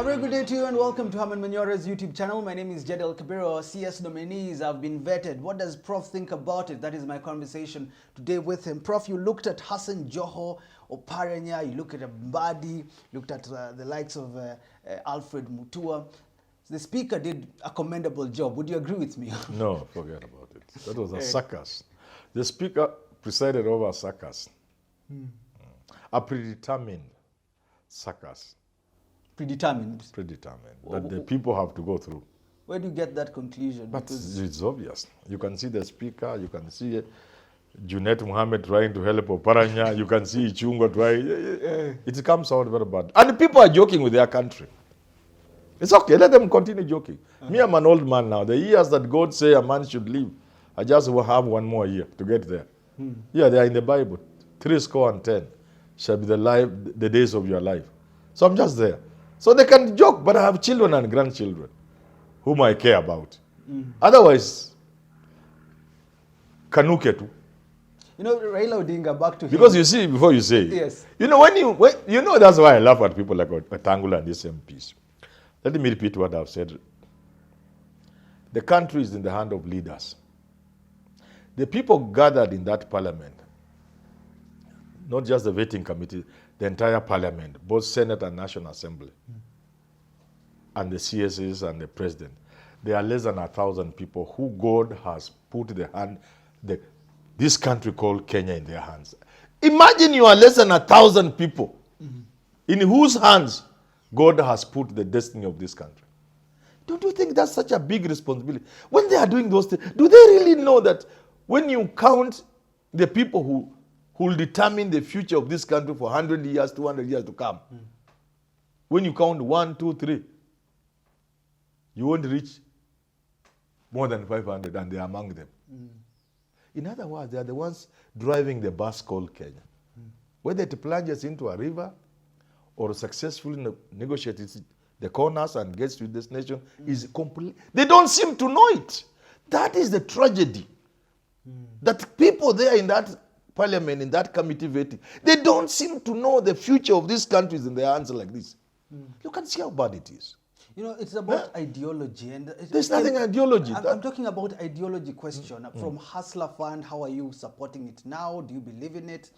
A very good day to you and welcome to Herman Manyora's YouTube channel. My name is Jedel Kabiro. CS nominees have been vetted. What does Prof think about it? That is my conversation today with him. Prof, you looked at Hassan Joho, Oparanya, you looked at Mudavadi, looked at the likes of Alfred Mutua. The speaker did a commendable job. Would you agree with me? No, forget about it. That was a CIRCUS. The speaker presided over a CIRCUS. A predetermined CIRCUS. Predetermined? Predetermined. That the people have to go through. Where do you get that conclusion? But it's obvious. You can see the speaker, you can see Junet Mohammed trying to help Oparanya, you can see Ichungo trying. It comes out very bad. And people are joking with their country. It's okay, let them continue joking. Me, I'm an old man now. The years that God say a man should live, I just will have one more year to get there. Yeah, they are in the Bible. 70 shall be the days of your life. So I'm just there. So they can joke, but I have children and grandchildren whom I care about. Otherwise, kanuke tu. You know, Raila Odinga, back to him. Because you see, before you say, yes. You know, you know that's why I laugh at people like Tangula and these MPs. Let me repeat what I've said. The country is in the hand of leaders. The people gathered in that parliament, not just the vetting committee, the entire parliament, both Senate and National Assembly, and the CSs and the president, there are less than 1,000 people who God has put this country called Kenya in their hands. Imagine you are less than 1,000 people in whose hands God has put the destiny of this country. Don't you think that's such a big responsibility? When they are doing those things, do they really know that when you count the people who will determine the future of this country for 100 years, 200 years to come, when you count 1, 2, 3, you won't reach more than 500, and they are among them. In other words, they are the ones driving the bus called Kenya. Whether it plunges into a river or successfully negotiates the corners and gets to this nation is complete. They don't seem to know it. That is the tragedy. That people there in that parliament, in that committee voting, they don't seem to know the future of this country is in their hands like this. You can see how bad it is. You know, it's about ideology. And there's nothing ideology. I'm talking about ideology question. From Hustler Fund, how are you supporting it now? Do you believe in it?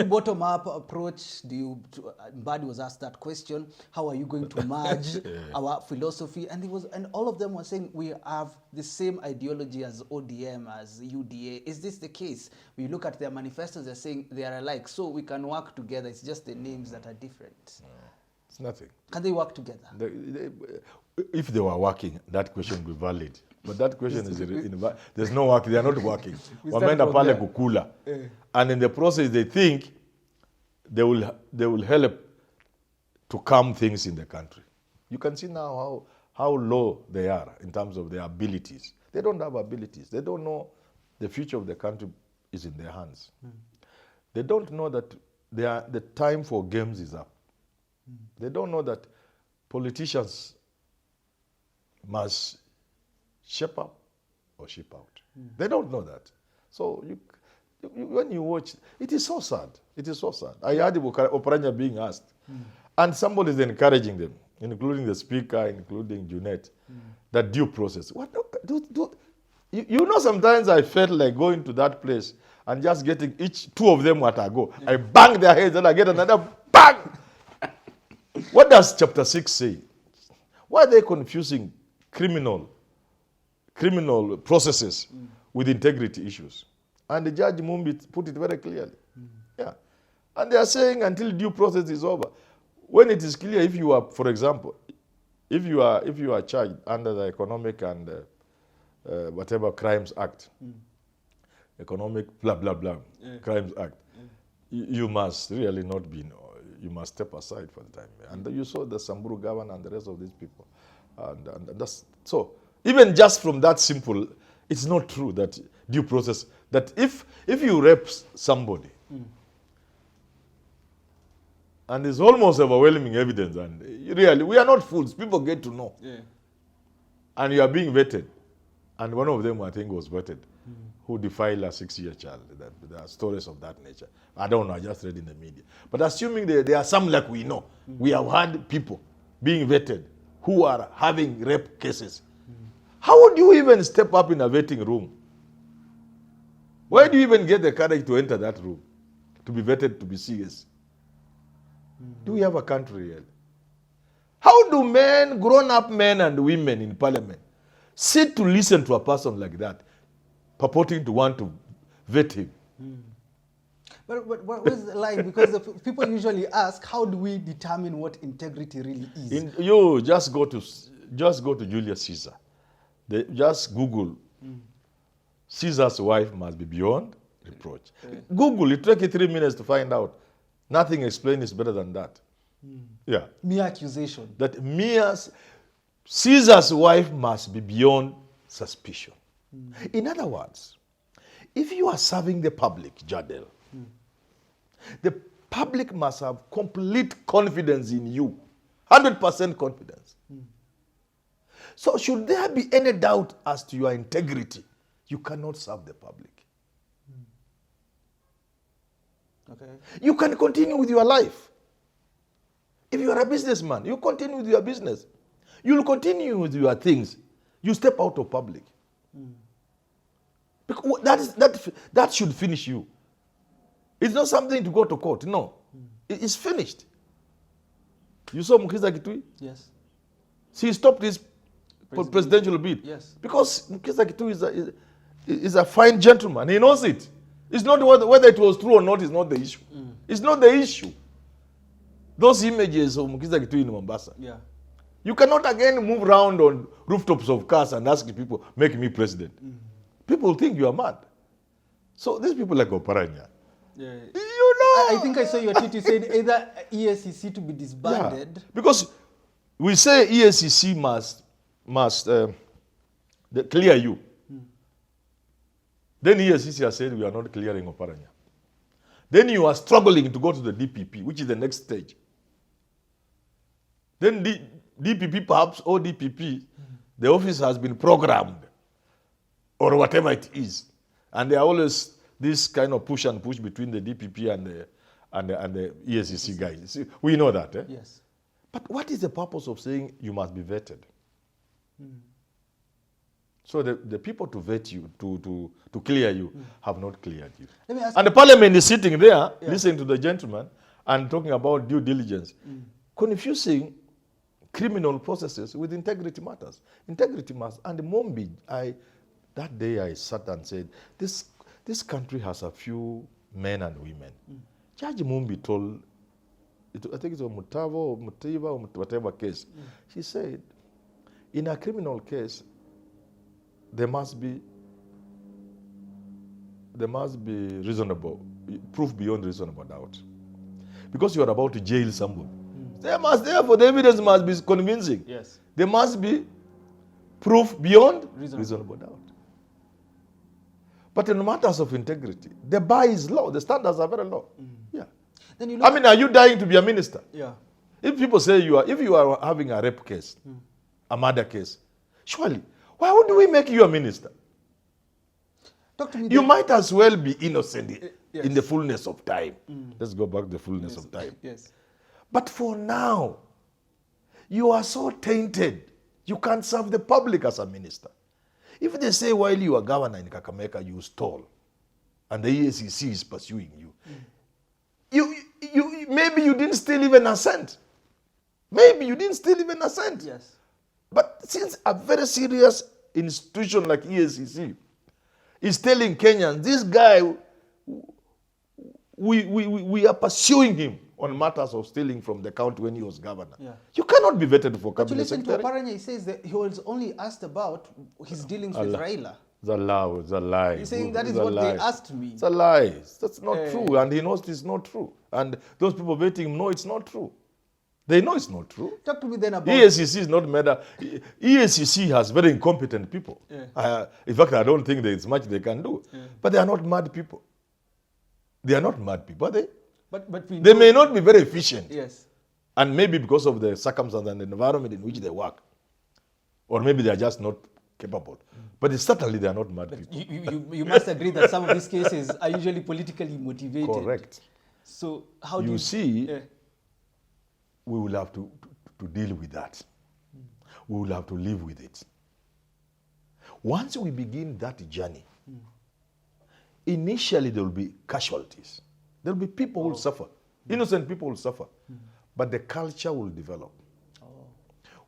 Bottom-up approach, Mbadi was asked that question. How are you going to merge our philosophy? And all of them were saying we have the same ideology as ODM, as UDA. Is this the case? We look at their manifestos, they're saying they are alike. So we can work together. It's just the names that are different. It's nothing. Can they work together? If they were working, that question would be valid. But that question is there's no work. They are not working. Wamenda pale kukula, and in the process, they think they will help to calm things in the country. You can see now how low they are in terms of their abilities. They don't have abilities. They don't know the future of the country is in their hands. They don't know that the time for games is up. They don't know that politicians must shape up or ship out. They don't know that. So when you watch, it is so sad. It is so sad. I heard Oparanya being asked, and somebody is encouraging them, including the speaker, including Junet, that due process. What? You know, sometimes I felt like going to that place and just getting two of them at a go. I bang their heads and I get another bang. What does chapter 6 say? Why are they confusing criminal processes with integrity issues? And the Judge Mumbi put it very clearly. Yeah. And they are saying until due process is over. When it is clear, if you are, for example, if you are charged under the Economic and whatever Crimes Act, Economic blah blah blah Crimes Act, you must really not be. You must step aside for the time. And you saw the Samburu governor and the rest of these people. And that's, so even just from that simple, it's not true that due process, that if you rape somebody, and there's almost overwhelming evidence, and really, we are not fools, people get to know. And you are being vetted. And one of them, I think, was vetted. Who defiled a 6-year child. There are stories of that nature. I don't know, I just read in the media. But assuming there are some like we know, we have had people being vetted who are having rape cases. How would you even step up in a vetting room? Why do you even get the courage to enter that room? To be vetted, to be serious? Do we have a country here? How do men, grown-up men and women in parliament, sit to listen to a person like that, purporting to want to vet him? But where's the line? Because the people usually ask, how do we determine what integrity really is? You just go to Julius Caesar. Just Google. Caesar's wife must be beyond reproach. Google. It took you 3 minutes to find out. Nothing explained is better than that. Yeah. Mere accusation. That Caesar's wife must be beyond suspicion. In other words, if you are serving the public, Jadel, the public must have complete confidence in you. 100% confidence. So should there be any doubt as to your integrity, you cannot serve the public. Okay. You can continue with your life. If you are a businessman, you continue with your business. You'll continue with your things. You step out of public. Because that should finish you. It's not something to go to court. No. It's finished. You saw Mukisa Kitui? Yes. He stopped his presidential bid. Yes. Because Mukisa Kitui is a fine gentleman. He knows it. It's not whether it was true or not is not the issue. It's not the issue. Those images of Mukisa Kitui in Mombasa. Yeah. You cannot again move around on rooftops of cars and ask people, make me president. People think you are mad. So these people like Oparanya. Yeah. You know. I think I saw your tweet. You said either ESCC to be disbanded. Yeah. Because we say ESCC must clear you. Then ESCC has said we are not clearing Oparanya. Then you are struggling to go to the DPP, which is the next stage. Then DPP, perhaps, or DPP, the office has been programmed, or whatever it is. And there are always this kind of push and push between the DPP and the ESCC guys. See, we know that. Eh? Yes. But what is the purpose of saying you must be vetted? So the people to vet you, to clear you, have not cleared you. Let me ask And the parliament is sitting there, listening to the gentleman, and talking about due diligence, confusing criminal processes with integrity matters. Integrity matters. And Mombi, that day I sat and said, this country has a few men and women. Judge Mumbi told, I think it was Mutavo or Mutiva or whatever case, she said, in a criminal case, there must be reasonable, proof beyond reasonable doubt. Because you are about to jail someone. Therefore, the evidence must be convincing. Yes. There must be proof beyond reasonable doubt. But in matters of integrity, the bar is low. The standards are very low. Yeah. Then you I mean, are you dying to be a minister? Yeah. If people say if you are having a rape case, a murder case, surely, why would we make you a minister? Talk to me. You might as well be innocent yes. in the fullness of time. Let's go back to the fullness of time. Yes. But for now, you are so tainted, you can't serve the public as a minister. If they say while you are governor in Kakamega, you stole, and the EACC is pursuing you, maybe you didn't steal even a cent. Maybe you didn't steal even a cent. Yes. But since a very serious institution like EACC is telling Kenyans, this guy, we are pursuing him on matters of stealing from the county when he was governor. Yeah. You cannot be vetted for But you cabinet listen to secretary. Oparanya, he says that he was only asked about his dealings with Raila. It's a lie. He's saying that is It's a what they lie. asked me. It's a lie. That's not true. And he knows it's not true. And those people vetting him know it's not true. They know it's not true. Talk to me then about... EACC is not mad. EACC has very incompetent people. Yeah. In fact, I don't think there is much they can do. Yeah. But they are not mad people. They are not mad people, are they? But They may not be very efficient. Yes. And maybe because of the circumstances and the environment in which they work. Or maybe they are just not capable. But certainly they are not mad people. You must agree that some of these cases are usually politically motivated. Correct. So how do you... see, we will have to to deal with that. We will have to live with it. Once we begin that journey, initially there will be casualties. There will be people who will suffer. Innocent people will suffer. But the culture will develop.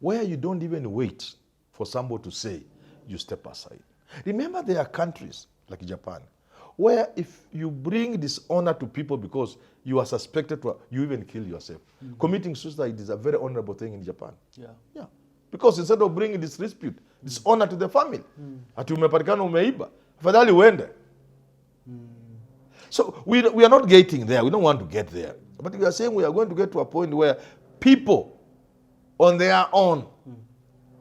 Where you don't even wait for somebody to say, you step aside. Remember, there are countries like Japan, where if you bring dishonor to people because you are suspected to, you even kill yourself. Committing suicide is a very honorable thing in Japan. Yeah. Because instead of bringing disrepute, dishonor to the family, ati umepatikana umeiba, afadhali uende. So we are not getting there. We don't want to get there. But we are saying we are going to get to a point where people on their own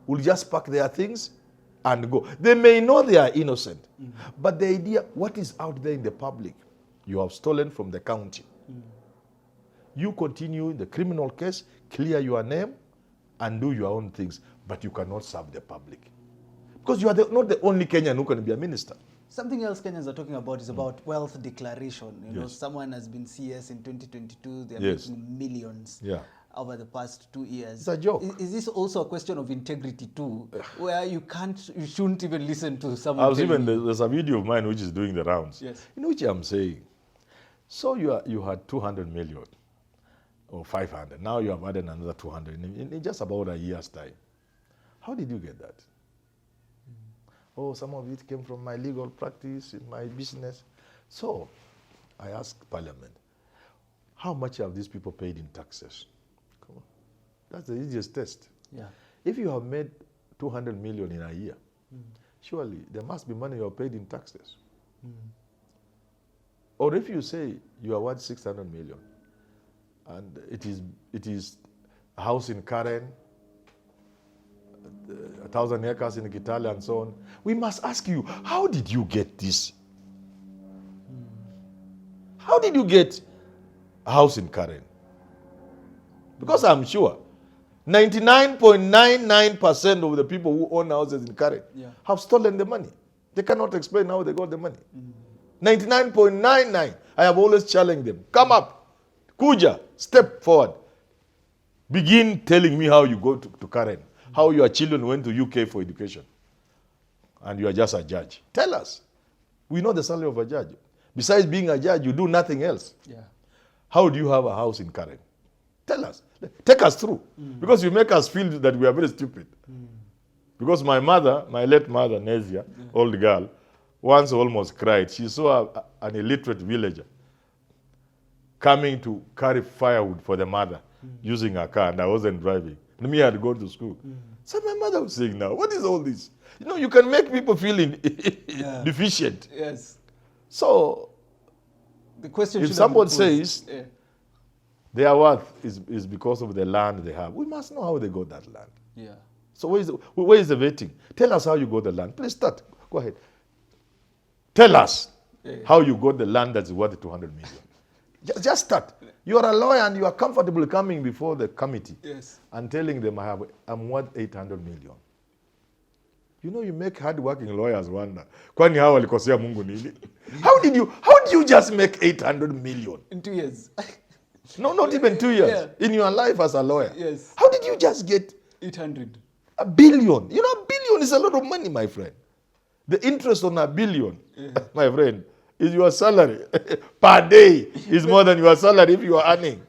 will just pack their things and go. They may know they are innocent, but the idea, what is out there in the public, you have stolen from the county. You continue in the criminal case, clear your name, and do your own things, but you cannot serve the public. Because you are not the only Kenyan who can be a minister. Something else Kenyans are talking about is about wealth declaration. You know, someone has been CS in 2022, they're making millions over the past 2 years. It's a joke. Is this also a question of integrity too, where you shouldn't even listen to someone? There's a video of mine which is doing the rounds, in which I'm saying, so you had 200 million or 500, now you have added another 200 in just about a year's time. How did you get that? Oh, some of it came from my legal practice, in my business. So I asked Parliament, how much have these people paid in taxes? Come on. That's the easiest test. If you have made 200 million in a year, surely there must be money you have paid in taxes. Or if you say you are worth 600 million, and it is a house in Karen, 1,000 acres in Kitale and so on, we must ask you, how did you get this? How did you get a house in Karen? Because I'm sure 99.99% of the people who own houses in Karen have stolen the money. They cannot explain how they got the money. 99.99. I have always challenged them. Come up. Kuja. Step forward. Begin telling me how you go to Karen. How your children went to UK for education. And you are just a judge. Tell us. We know the salary of a judge. Besides being a judge, you do nothing else. How do you have a house in Karen? Tell us. Take us through. Because you make us feel that we are very stupid. Because my late mother, Nezia, old girl, once almost cried. She saw an illiterate villager coming to carry firewood for the mother using a car, and I wasn't driving. And me, I had gone to school. So my mother was saying, now, what is all this? You know, you can make people feel deficient. So, the question if somebody says their worth is because of the land they have, we must know how they got that land. So where is the vetting? Tell us how you got the land. Please start. Go ahead. Tell us how you got the land that's worth 200 million. Just start. You are a lawyer and you are comfortable coming before the committee and telling them I'm worth 800 million. You know, you make hard-working lawyers wonder. Kwani hao walikosea Mungu nini? How did you just make 800 million? In 2 years. No, not even 2 years. In your life as a lawyer. How did you just get 800? A billion. You know, a billion is a lot of money, my friend. The interest on a billion, my friend, is your salary per day is more than your salary if you are earning.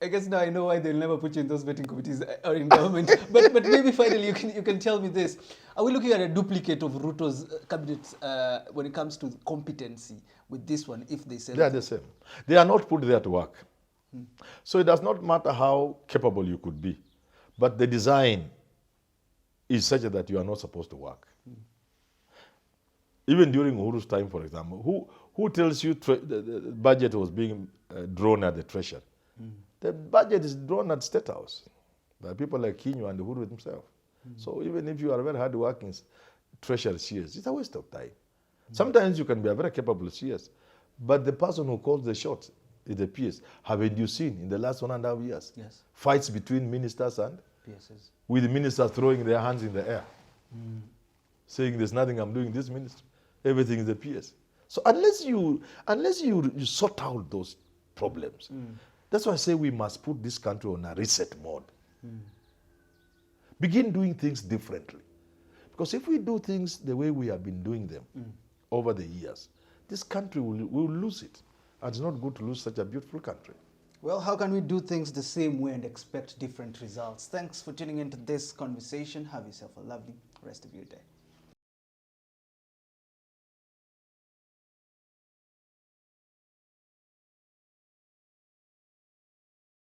I guess now I know why they'll never put you in those vetting committees or in government. but maybe finally you can tell me this. Are we looking at a duplicate of Ruto's cabinet when it comes to competency with this one, if they say they are the same? They are not put there to work. So it does not matter how capable you could be, but the design is such that you are not supposed to work. Even during Uhuru's time, for example, who tells you the budget was being drawn at the treasury? The budget is drawn at State House by people like Kinyo and Uhuru himself. So even if you are a very hard-working treasurer CS, it's a waste of time. Sometimes you can be a very capable CS, but the person who calls the shots is the PS. Haven't you seen in the last 1.5 years fights between ministers and PSs, with the ministers throwing their hands in the air, saying there's nothing I'm doing this ministry, everything is the PS. So unless you sort out those problems, That's why I say we must put this country on a reset mode. Begin doing things differently. Because if we do things the way we have been doing them over the years, this country will lose it. And it's not good to lose such a beautiful country. Well, how can we do things the same way and expect different results? Thanks for tuning into this conversation. Have yourself a lovely rest of your day.